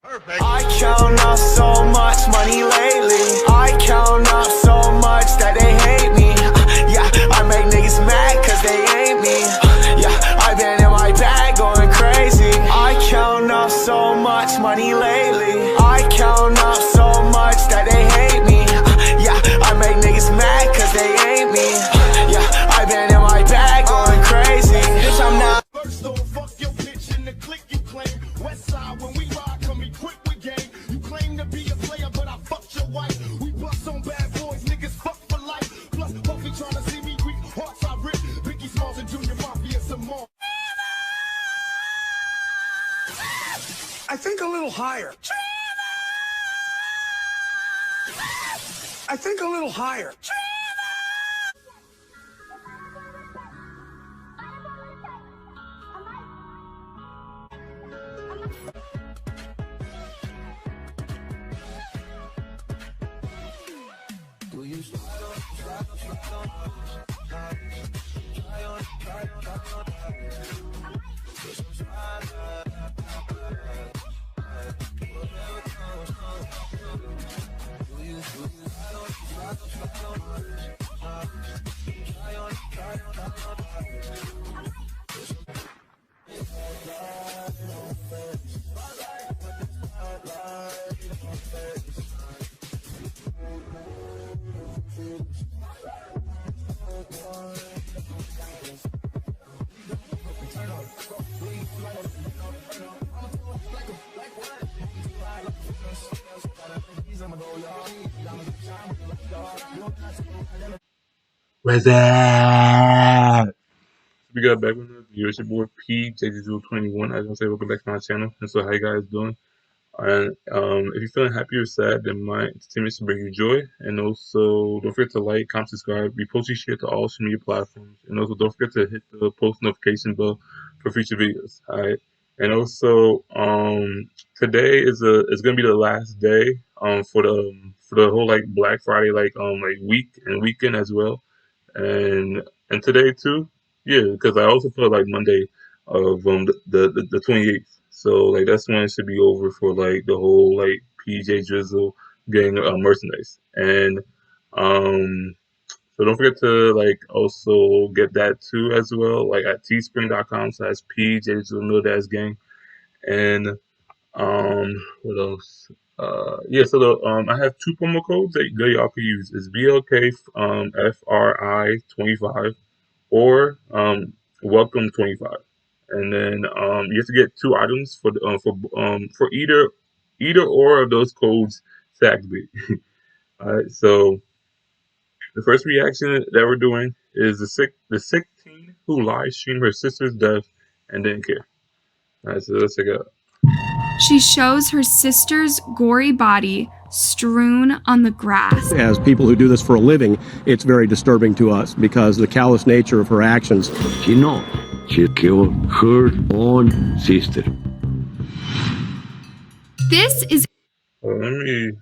Perfect. I count up so much money lately. I count up so much that they hate me. Yeah, I make niggas mad cause they ain't me. Yeah, I've been in my bag going crazy. I count up so much money lately. I count up so much that they hate me. Yeah, I make niggas mad cause they ain't me. Yeah, I've been in my bag going crazy. Bitch, I'm not. First don't fuck your bitch in the click you claim. West side when we ride, come equipped with game. You claim to be a player, but I fucked your wife. We bust on bad boys, niggas fuck for life. Plus, Puffy tryna see me weak, hearts I rip. Biggie Smalls and Junior Mafia some more. I think a little higher. I think a little higher. What's up? We got back with another video. It's your boy PJ021. I just want to say welcome back to my channel. And so how you guys doing? And if you're feeling happy or sad, then my entertainment should bring you joy. And also don't forget to like, comment, subscribe, repost and share to all social media platforms. And also don't forget to hit the post notification bell for future videos. Alright. And also today is it's gonna be the last day for the whole like Black Friday like week and weekend as well. And today too, yeah, because I also feel like Monday of the 28th. So like that's when it should be over for like the whole like PJ Drizzle gang merchandise. And so don't forget to like also get that too as well, like at teespring.com/PJ Drizzle gang. And what else? Yeah, so I have two promo codes that y'all could use. It's BLK FRI 25 or welcome 25. And then you have to get two items for either or of those codes to activate. All right, so the first reaction that we're doing is the sick teen who live streamed her sister's death and didn't care. All right, so let's check it out. She shows her sister's gory body strewn on the grass. As people who do this for a living, it's very disturbing to us because the callous nature of her actions. She knows she killed her own sister. This is... Let me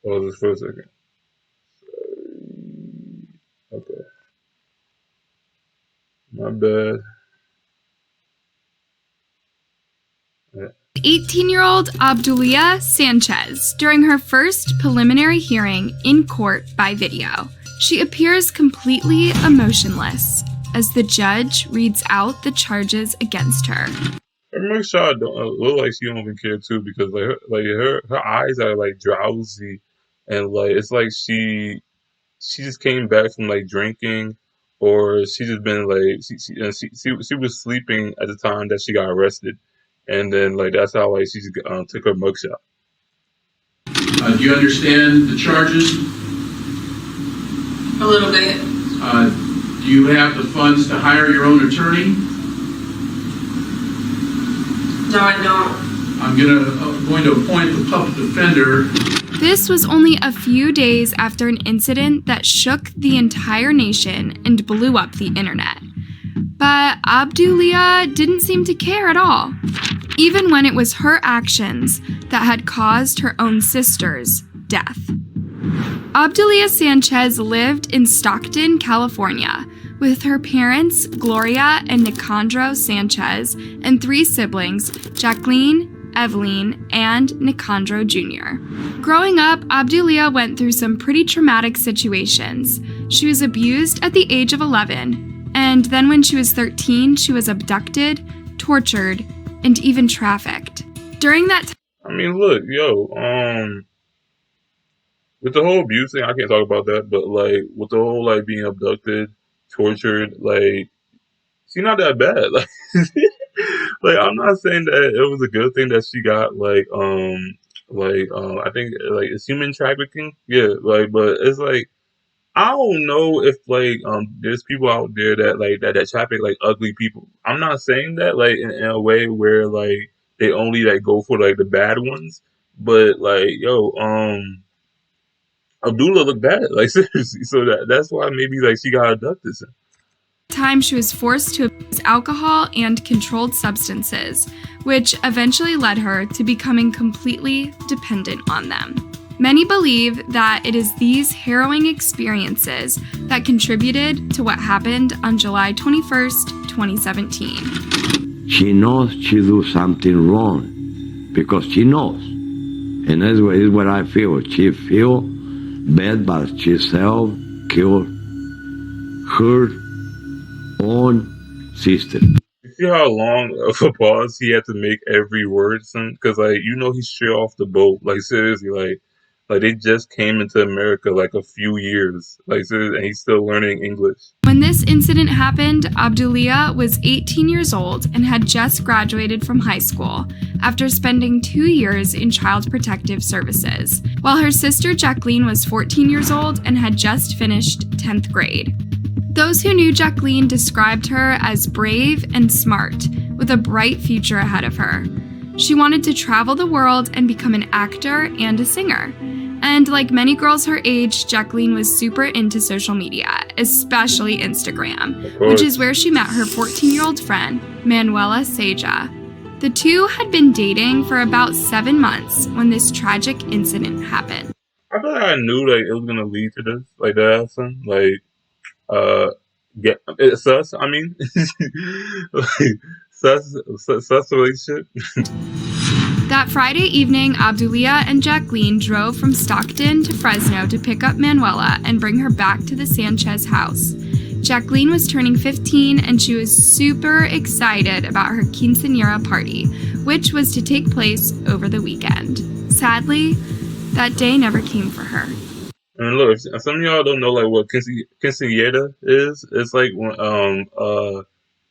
pause this for a second. Okay. My bad. 18-year-old Obdulia Sanchez during her first preliminary hearing in court by video. She appears completely emotionless as the judge reads out the charges against her. I'm really sure I don't look like she don't even care too, because her eyes are like drowsy, and like it's like she just came back from like drinking, or she just been like she was sleeping at the time that she got arrested. And then, like, that's how, like, she took her mugshot. Do you understand the charges? A little bit. Do you have the funds to hire your own attorney? No, I don't. I'm going to appoint the public defender. This was only a few days after an incident that shook the entire nation and blew up the internet. But Obdulia didn't seem to care at all, even when it was her actions that had caused her own sister's death. Obdulia Sanchez lived in Stockton, California, with her parents, Gloria and Nicandro Sanchez, and three siblings, Jacqueline, Evelyn, and Nicandro Jr. Growing up, Abdulia went through some pretty traumatic situations. She was abused at the age of 11, and then when she was 13, she was abducted, tortured, and even trafficked. During that time, I mean, look, with the whole abuse thing, I can't talk about that, but like with the whole like being abducted, tortured, like she's not that bad. Like, like I'm not saying that it was a good thing that she got I think like it's human trafficking, yeah, like, but it's like I don't know if like there's people out there that traffic like ugly people. I'm not saying that like in a way where like they only like go for like the bad ones, but like Abdullah looked bad, like seriously. So that's why maybe like she got abducted. she was forced to abuse alcohol and controlled substances, which eventually led her to becoming completely dependent on them. Many believe that it is these harrowing experiences that contributed to what happened on July 21st, 2017. She knows she do something wrong because she knows. And that's what I feel. She feel bad about herself, killed her own sister. You see how long of a pause he had to make every word, son? Because like he's straight off the boat. Like seriously, like they just came into America like a few years, like seriously, and he's still learning English. When this incident happened, Abdulia was 18 years old and had just graduated from high school after spending 2 years in Child Protective Services, while her sister Jacqueline was 14 years old and had just finished 10th grade. Those who knew Jacqueline described her as brave and smart, with a bright future ahead of her. She wanted to travel the world and become an actor and a singer. And like many girls her age, Jacqueline was super into social media, especially Instagram, which is where she met her 14-year-old friend, Manuela Seja. The two had been dating for about 7 months when this tragic incident happened. I feel like I knew like it was gonna lead to this, like that, son. Like, it's sus. I mean, like, sus relationship. That Friday evening, Abdulia and Jacqueline drove from Stockton to Fresno to pick up Manuela and bring her back to the Sanchez house. Jacqueline was turning 15 and she was super excited about her quinceañera party, which was to take place over the weekend. Sadly, that day never came for her. And look, if some of y'all don't know like what quinceañera is, it's like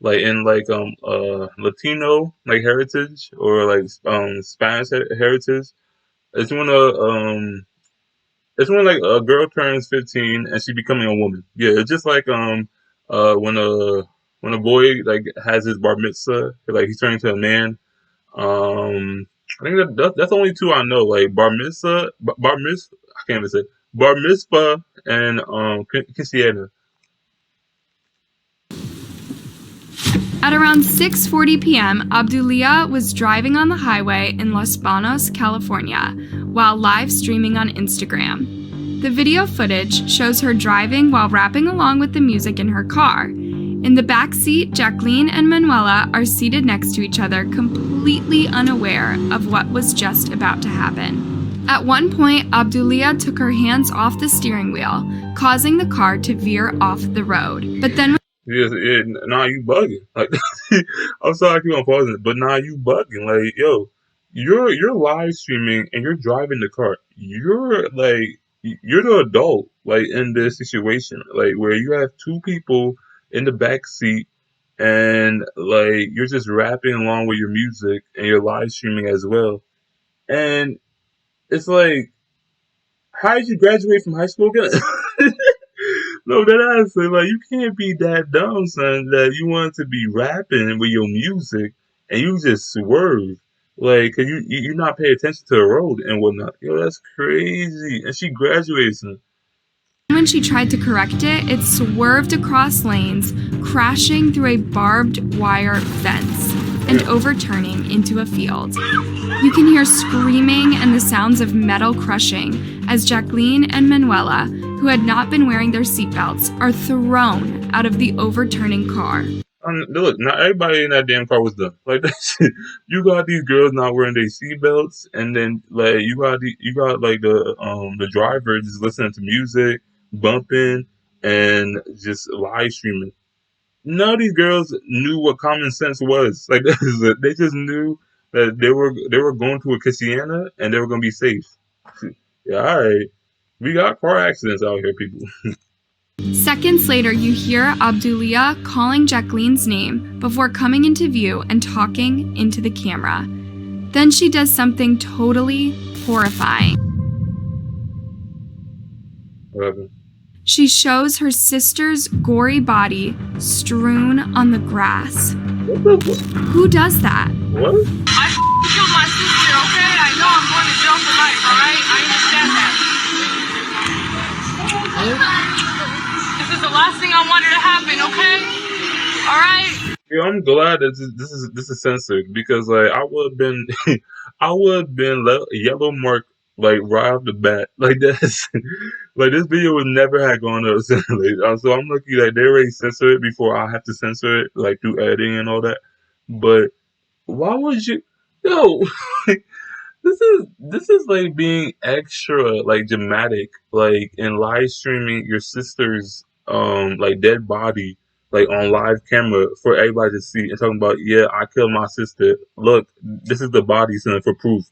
like in like Latino like heritage or like Spanish heritage. It's when like a girl turns 15 and she becoming a woman. Yeah, it's just like when a boy like has his bar mitzvah, like he's turning to a man. I think that's the only two I know, like bar mitzvah, I can't even say bar mitzvah and quinceañera. At around 6:40 p.m., Abdulia was driving on the highway in Los Banos, California, while live streaming on Instagram. The video footage shows her driving while rapping along with the music in her car. In the back seat, Jacqueline and Manuela are seated next to each other, completely unaware of what was just about to happen. At one point, Abdulia took her hands off the steering wheel, causing the car to veer off the road. But then Yeah, nah, you bugging. Like, I'm sorry I keep on pausing it, but nah, you bugging. Like, yo, you're live streaming and you're driving the car. You're the adult, like in this situation, like where you have two people in the back seat and like you're just rapping along with your music and you're live streaming as well. And it's like, how did you graduate from high school again? No, that honestly, like, you can't be that dumb, son, that you want to be rapping with your music and you just swerve. Like, cause you not pay attention to the road and whatnot. Yo, that's crazy. And she graduates. when she tried to correct it, it swerved across lanes, crashing through a barbed wire fence and overturning into a field. You can hear screaming and the sounds of metal crushing as Jacqueline and Manuela, who had not been wearing their seatbelts, are thrown out of the overturning car. Look, not everybody in that damn car was dumb. Like that shit. You got these girls not wearing their seatbelts, and then like you got like the driver just listening to music, bumping, and just live streaming. None of these girls knew what common sense was. Like they just knew that they were going to a Christiana and they were gonna be safe. Yeah, all right. We got car accidents out here, people. Seconds later, you hear Abdulia calling Jacqueline's name before coming into view and talking into the camera. Then she does something totally horrifying. Whatever. She shows her sister's gory body strewn on the grass. What the fuck? Who does that? What? I killed my sister, okay? I know I'm going to jail for life, alright? I understand that. This is the last thing I wanted to happen, okay? Alright? Yeah, I'm glad that this is censored because like I would have been I would have been yellow marked like right off the bat. Like that's like this video would never have gone up. So I'm lucky that they already censored it before I have to censor it like through editing and all that. But why would you yo this is like being extra like dramatic like in live streaming your sister's like dead body like on live camera for everybody to see and talking about, yeah, I killed my sister. Look, this is the body center for proof.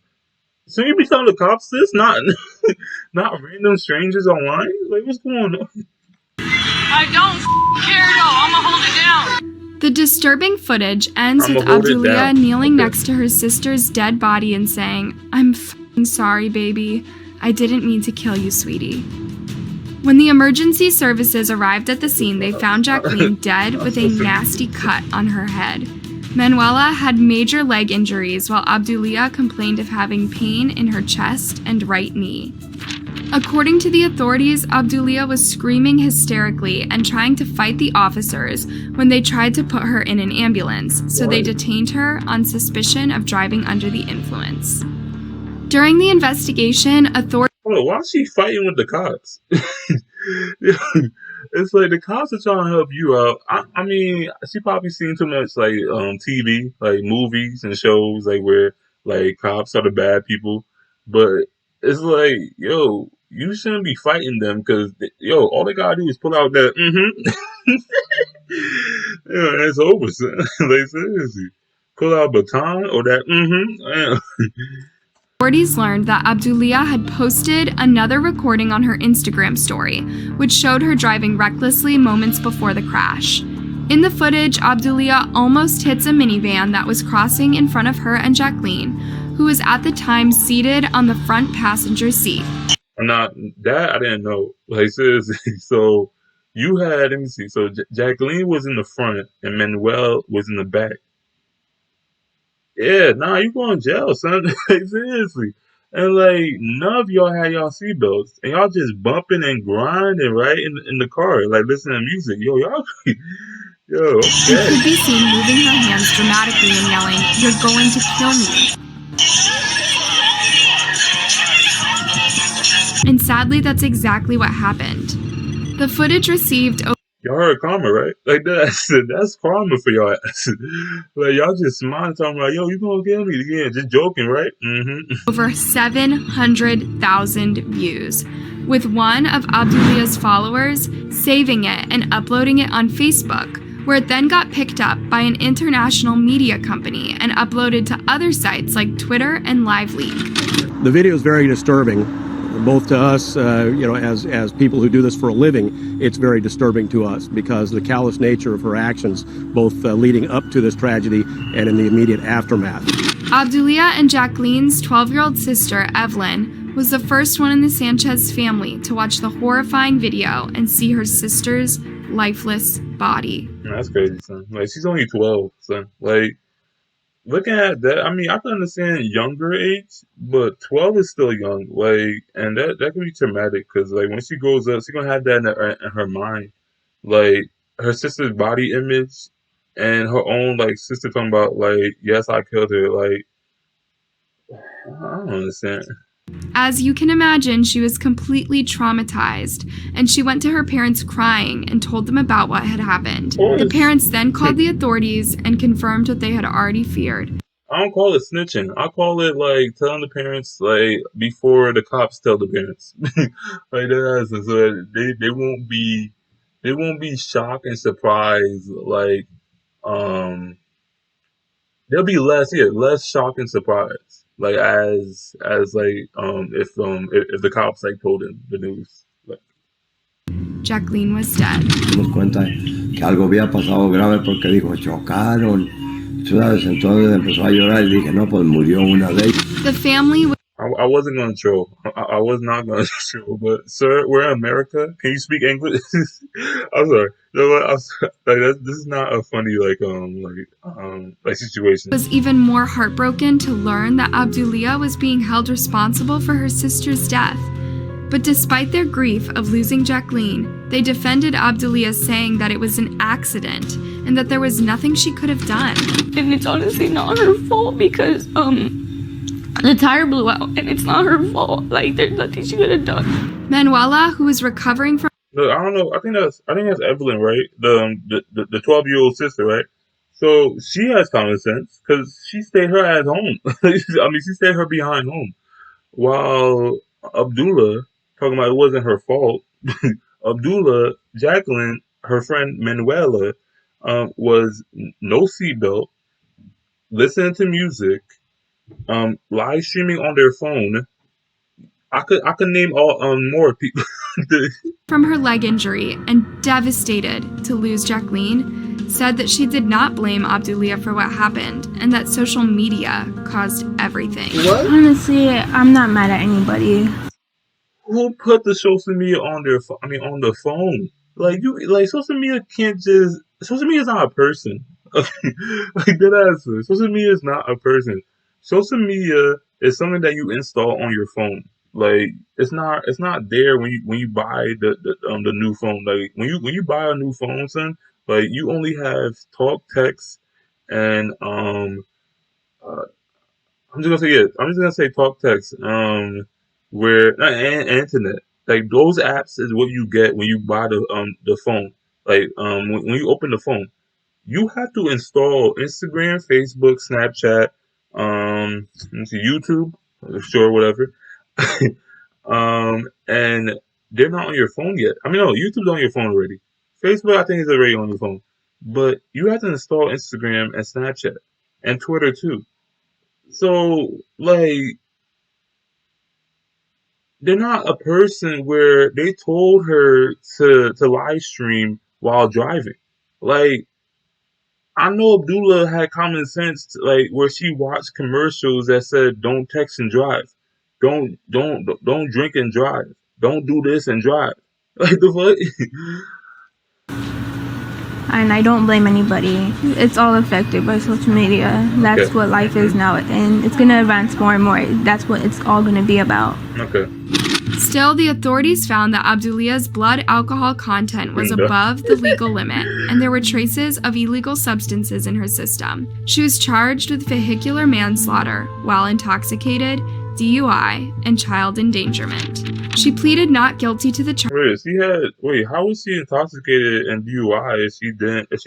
So you be telling the cops this, not not random strangers online? Like what's going on? I don't care though. I'ma hold it down. The disturbing footage ends I'ma with hold it Abdulia down. kneeling Okay. next to her sister's dead body and saying, "I'm f***ing sorry, baby. I didn't mean to kill you, sweetie." When the emergency services arrived at the scene, they found Jacqueline dead with a nasty cut on her head. Manuela had major leg injuries, while Abdulia complained of having pain in her chest and right knee. According to the authorities, Abdulia was screaming hysterically and trying to fight the officers when they tried to put her in an ambulance, so they detained her on suspicion of driving under the influence. During the investigation, authorities Hold on, why is she fighting with the cops? It's like the cops are trying to help you out. I mean, she probably seen too much like TV, like movies and shows, like where like cops are the bad people. But it's like, yo, you shouldn't be fighting them because yo, all they gotta do is pull out that yeah, and it's over. Son. Like seriously, pull out a baton or that learned that Abdulia had posted another recording on her Instagram story, which showed her driving recklessly moments before the crash. In the footage, Abdulia almost hits a minivan that was crossing in front of her and Jacqueline, who was at the time seated on the front passenger seat. Not that I didn't know. Like seriously, so you had let me see. So Jacqueline was in the front and Manuel was in the back. Yeah, nah, you going to jail, son. Like seriously, and like none of y'all had y'all seatbelts, and y'all just bumping and grinding right in the car, like listening to music. Yo, y'all, yo, She okay. could be seen moving her hands dramatically and yelling, "You're going to kill me." And sadly, that's exactly what happened. The footage received Y'all heard karma, right? Like that's karma for y'all ass. Like y'all just smiling, talking about, yo, you gonna kill me? Yeah, just joking, right? over 700,000 views, with one of Abdulia's followers saving it and uploading it on Facebook, where it then got picked up by an international media company and uploaded to other sites like Twitter and LiveLeak. The video is very disturbing, both to us, as people who do this for a living. It's very disturbing to us because the callous nature of her actions, both leading up to this tragedy and in the immediate aftermath. Abdulia and Jacqueline's 12-year-old sister, Evelyn, was the first one in the Sanchez family to watch the horrifying video and see her sister's lifeless body. That's crazy, son. Like she's only 12, son. Like looking at that, I mean, I can understand younger age, but 12 is still young. Like, and that can be traumatic because, like, when she grows up, she's gonna have that in her mind, like her sister's body image and her own like sister talking about, like, yes, I killed her. Like, I don't understand. As you can imagine, she was completely traumatized, and she went to her parents crying and told them about what had happened. The parents then called the authorities and confirmed what they had already feared. I don't call it snitching. I call it like telling the parents like before the cops tell the parents. Like that, so that they won't be shocked and surprised. Like there'll be less shock and surprise. Like as like if the cops like told him the news. Like. Jacqueline was dead. Nos cuenta que algo había pasado grave porque dijo chocaron. ¿Sabes? Entonces empezó a llorar y dije no, pues murió una de ellas. The family I wasn't gonna troll. I was not gonna troll. But sir, we're in America. Can you speak English? I'm sorry. You know what? This is not a funny situation. was even more heartbroken to learn that Abdulia was being held responsible for her sister's death. But despite their grief of losing Jacqueline, they defended Abdulia, saying that it was an accident and that there was nothing she could have done. And it's honestly not her fault because the tire blew out, and it's not her fault. Like, there's nothing she could have done. Manuela, who was recovering from Look, I don't know. I think that's Evelyn, right? The 12-year-old sister, right? So she has common sense because she stayed her ass home. I mean, she stayed her behind home, while Abdullah talking about it wasn't her fault. Abdullah, Jacqueline, her friend Manuela, was no seatbelt, listening to music, live streaming on their phone. I could name all more people. from her leg injury and devastated to lose Jacqueline, said that she did not blame Abdulia for what happened and that social media caused everything. What? Honestly, I'm not mad at anybody. Who put the social media on their on the phone? Like social media can't just social media is not a person. Like that answer. Social media is not a person. Social media is something that you install on your phone. Like it's not there when you buy the new phone. Like when you buy a new phone, son, like you only have talk, text, and I'm just gonna say talk, text, where and internet. Like those apps is what you get when you buy the phone. Like when you open the phone, you have to install Instagram, Facebook, Snapchat, YouTube, sure, whatever. And they're not on your phone yet. I mean, no, YouTube's on your phone already. Facebook, I think, is already on your phone. But you have to install Instagram and Snapchat and Twitter too. So, like, they're not a person where they told her to live stream while driving. Like, I know Abdullah had common sense, like where she watched commercials that said, "Don't text and drive, don't drink and drive, don't do this and drive." Like the fuck. And I don't blame anybody. It's all affected by social media. That's what life is now, and it's gonna advance more and more. That's what it's all gonna be about. Okay. Still, the authorities found that Abdulia's blood alcohol content was above the legal limit, and there were traces of illegal substances in her system. She was charged with vehicular manslaughter while intoxicated, DUI, and child endangerment. She pleaded not guilty to the charge. Wait, how was she intoxicated and DUI if she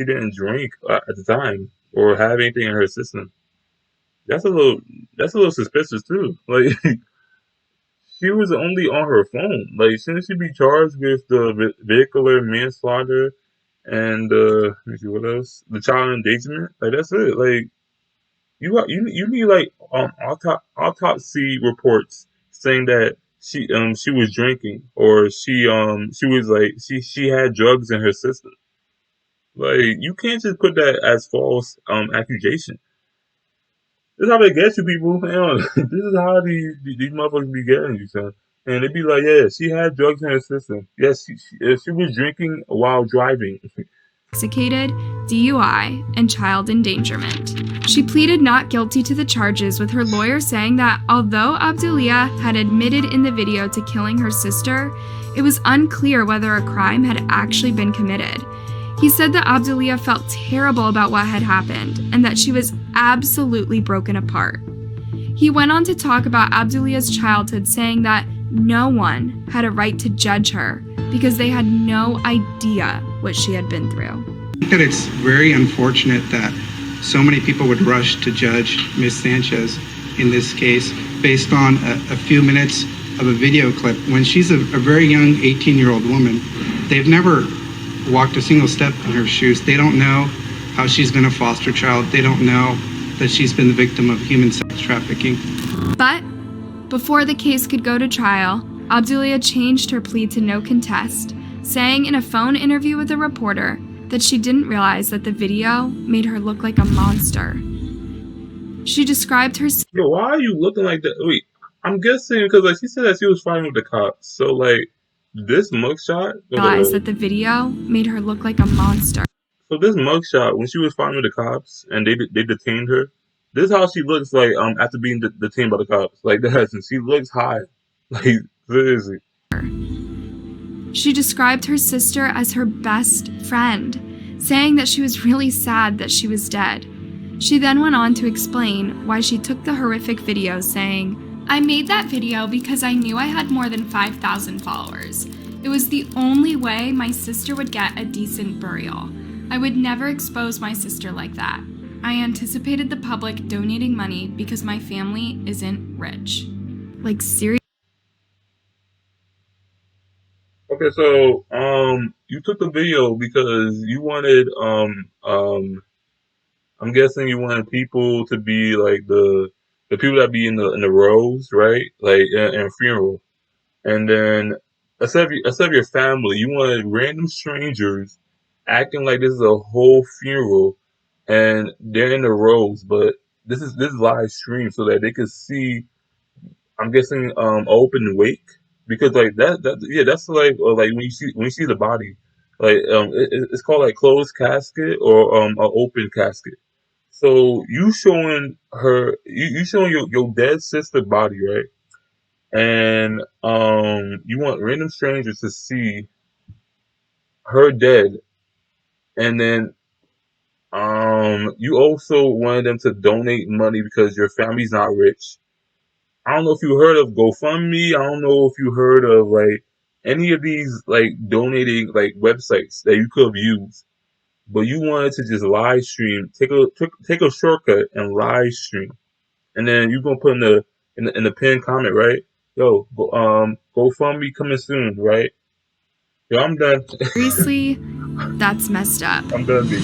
didn't drink at the time or have anything in her system? That's a little suspicious too. Like she was only on her phone. Like shouldn't she be charged with the vehicular manslaughter and let me see what else? The child endangerment? Like that's it. Like you need like autopsy reports saying that she was drinking or she was like she had drugs in her system. Like you can't just put that as false accusation. This is how they get you, people. This is how these motherfuckers be getting you, son. And they be like, yeah, she had drugs in her system. Yes, she was drinking while driving. Intoxicated, DUI, and child endangerment. She pleaded not guilty to the charges, with her lawyer saying that although Abdulia had admitted in the video to killing her sister, it was unclear whether a crime had actually been committed. He said that Abdulia felt terrible about what had happened and that she was absolutely broken apart. He went on to talk about Abdulia's childhood, saying that no one had a right to judge her because they had no idea what she had been through. I think that it's very unfortunate that so many people would rush to judge Ms. Sanchez in this case based on a few minutes of a video clip when she's a very young 18-year-old woman. They've never walked a single step in her shoes. They don't know how she's been a foster child. They don't know that she's been the victim of human sex trafficking. But before the case could go to trial, Abdulia changed her plea to no contest, saying in a phone interview with a reporter that she didn't realize that the video made her look like a monster. She described her Yo, why are you looking like that? Wait, I'm guessing because like she said that she was fighting with the cops. So like this mugshot. realized that the video made her look like a monster. So this mugshot, when she was fighting with the cops and they detained her, this is how she looks like after being detained by the cops. Like that, and she looks high. Like seriously. She described her sister as her best friend, saying that she was really sad that she was dead. She then went on to explain why she took the horrific video, saying, "I made that video because I knew I had more than 5,000 followers. It was the only way my sister would get a decent burial. I would never expose my sister like that. I anticipated the public donating money because my family isn't rich." Like, seriously? Okay, so you took the video because you wanted I'm guessing you wanted people to be like the people that be in the rows, right? Like in a funeral, and then instead of your family, you wanted random strangers acting like this is a whole funeral, and they're in the rows, but this is live stream so that they could see. I'm guessing open wake because like that's like when you see the body, like it's called like closed casket or a open casket. So you showing her, you showing your dead sister body, right? And you want random strangers to see her dead, and then you also wanted them to donate money because your family's not rich. I don't know if you heard of GoFundMe. I don't know if you heard of like any of these like donating like websites that you could have used. But you wanted to just live stream, take a shortcut and live stream, and then you're gonna put in the pinned comment, right? Yo, GoFundMe coming soon, right? Yo, I'm done. Seriously, that's messed up. I'm done, B.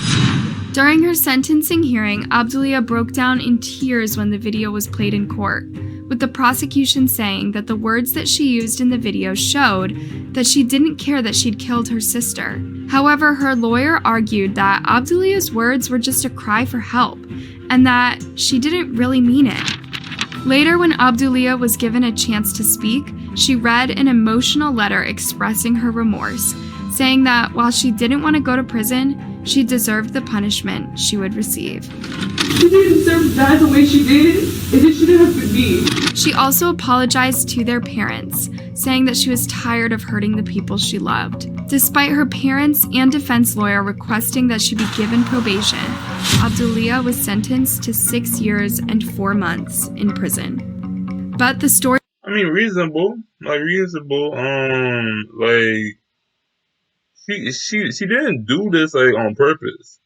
During her sentencing hearing, Abdulia broke down in tears when the video was played in court, with the prosecution saying that the words that she used in the video showed that she didn't care that she'd killed her sister. However, her lawyer argued that Abdulia's words were just a cry for help, and that she didn't really mean it. Later, when Abdulia was given a chance to speak, she read an emotional letter expressing her remorse, saying that while she didn't want to go to prison, she deserved the punishment she would receive. She didn't deserve to die the way she did, and it shouldn't have been me. She also apologized to their parents, saying that she was tired of hurting the people she loved. Despite her parents and defense lawyer requesting that she be given probation, Abdulia was sentenced to 6 years and 4 months in prison. But the story... I mean, reasonable. Like, she didn't do this like on purpose.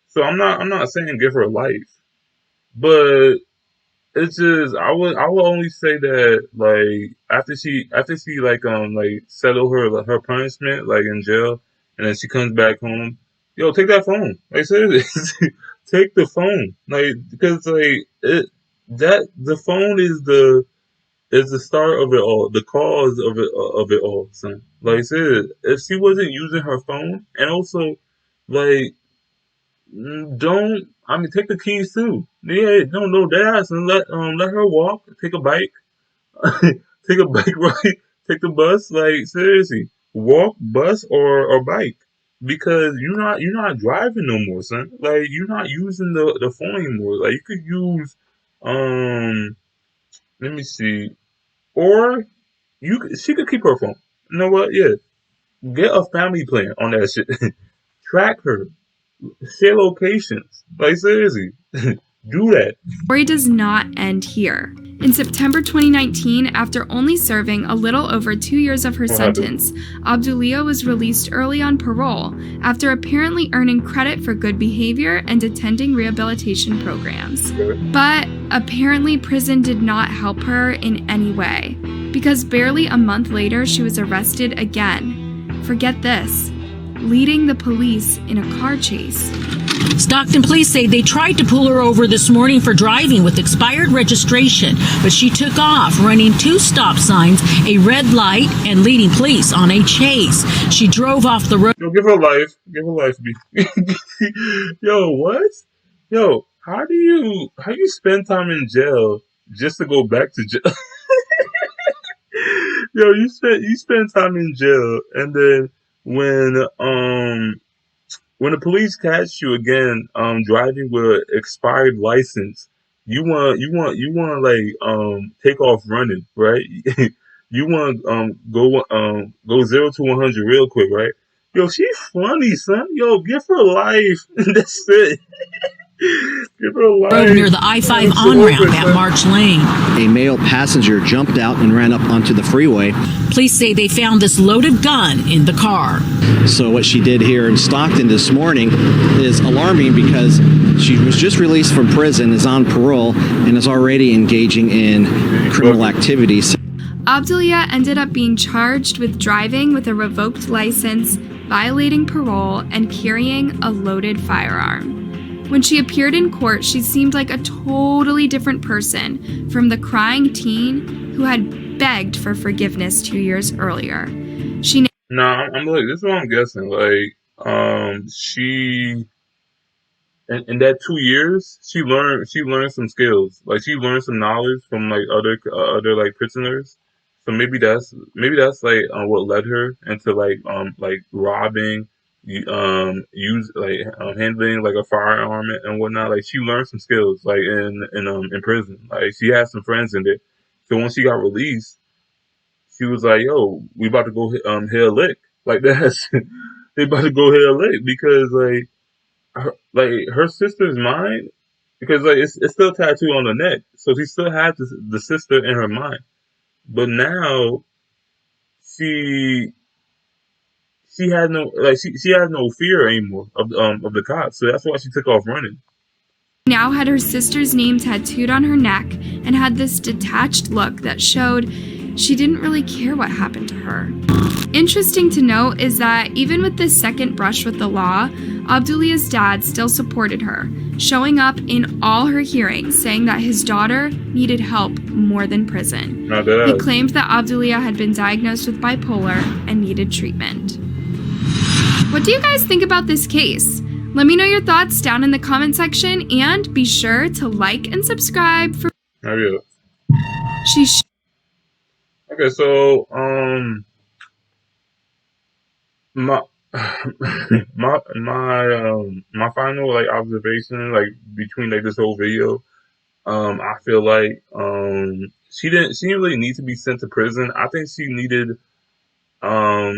So I'm not saying give her life, but it's just I would only say that like after she like settle her punishment like in jail, and then she comes back home, yo, take that phone. Like seriously, take the phone. Like because like the phone is the start of it all, the cause of it all, son. Like I said, if she wasn't using her phone, and also like take the keys too. Yeah, no dads, and let her walk, take a bike, take a bike ride, take the bus. Like seriously, walk, bus, or bike, because you're not driving no more, son. Like you're not using the phone anymore. Like you could use let me see, or she could keep her phone. You know what? Yeah, get a family plan on that shit. Track her. Share locations. Like seriously. do that. Story does not end here. In September 2019, after only serving a little over 2 years of her sentence, Abdulia was released early on parole after apparently earning credit for good behavior and attending rehabilitation programs. But apparently prison did not help her in any way, because barely a month later she was arrested again. Forget this, leading the police in a car chase. Stockton police say they tried to pull her over this morning for driving with expired registration, but she took off, running 2 stop signs, a red light, and leading police on a chase. She drove off the road. Yo, give her life. Give her life. Yo, what? Yo, how do you spend time in jail just to go back to jail? Yo, you spend time in jail, and then when the police catch you again, driving with an expired license, you want like take off running, right? You want go 0 to 100 real quick, right? Yo, she's funny, son. Yo, give her life. That's it. Give her life. Road near the I-5 on-ramp at March Lane. A male passenger jumped out and ran up onto the freeway. Police say they found this loaded gun in the car. So what she did here in Stockton this morning is alarming because she was just released from prison, is on parole, and is already engaging in criminal activities. Abdulia ended up being charged with driving with a revoked license, violating parole, and carrying a loaded firearm. When she appeared in court, she seemed like a totally different person from the crying teen who had begged for forgiveness 2 years earlier. I'm like, this is what I'm guessing. Like, she in that 2 years, she learned some skills. Like, she learned some knowledge from like other like prisoners. So maybe that's like what led her into like robbing, handling like a firearm and whatnot. Like, she learned some skills like in prison. Like, she had some friends in there. So when she got released, she was like, "Yo, we about to go hit a lick." Like, that's they about to go hit a lick because her sister's mind, because like it's still tattooed on the neck, so she still had the sister in her mind. But now she had no she has no fear anymore of the cops, so that's why she took off running. Now had her sister's name tattooed on her neck and had this detached look that showed she didn't really care what happened to her. Interesting to note is that even with this second brush with the law, Abdulia's dad still supported her, showing up in all her hearings saying that his daughter needed help more than prison. He claimed that Abdulia had been diagnosed with bipolar and needed treatment. What do you guys think about this case? Let me know your thoughts down in the comment section, and be sure to like and subscribe for Okay, so my my final like observation like between like this whole video, I feel like she didn't really need to be sent to prison. I think she needed a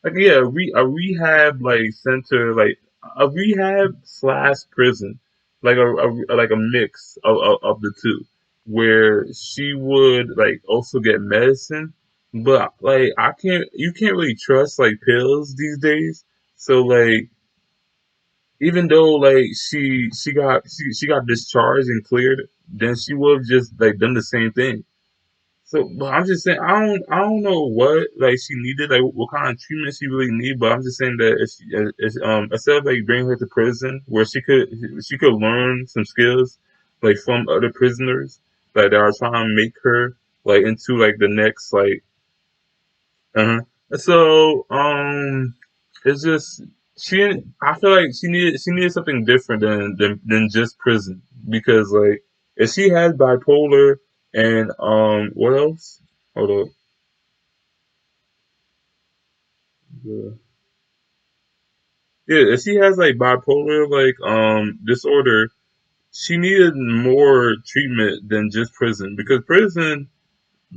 rehab like center, like a rehab / prison, like a mix of the two, where she would like also get medicine, but like you can't really trust like pills these days. So like, even though like she got discharged and cleared, then she would have just like done the same thing. So, but I'm just saying, I don't know what like she needed, like what kind of treatment she really needed. But I'm just saying that instead of like bringing her to prison where she could learn some skills like from other prisoners like that are trying to make her like into like the next like So it's just I feel like she needed something different than just prison, because like if she has bipolar. And what else? Hold up. Yeah, if she has like bipolar like disorder, she needed more treatment than just prison, because prison,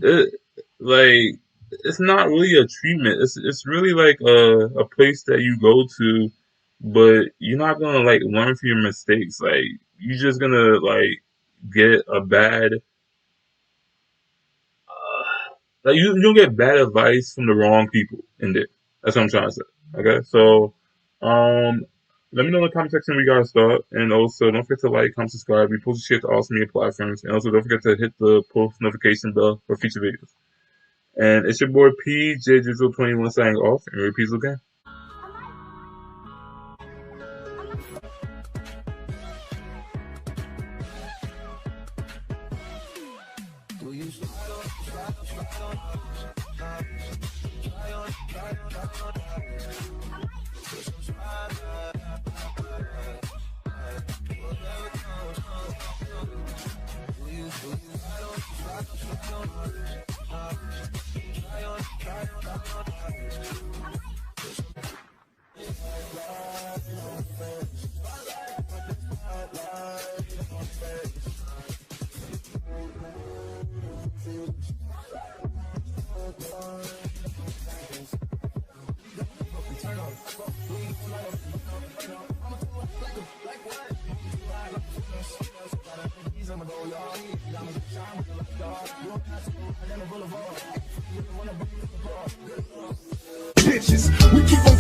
it's not really a treatment. It's really like a place that you go to but you're not gonna like learn from your mistakes. Like you're just gonna like get a bad like you don't get bad advice from the wrong people in there. That's what I'm trying to say. Okay, so let me know in the comment section where you guys thought, and also don't forget to like, comment, subscribe, repost, share to all social media platforms, and also don't forget to hit the post notification bell for future videos. And it's your boy PJ21 signing off, and repeat again. Bitches, we keep on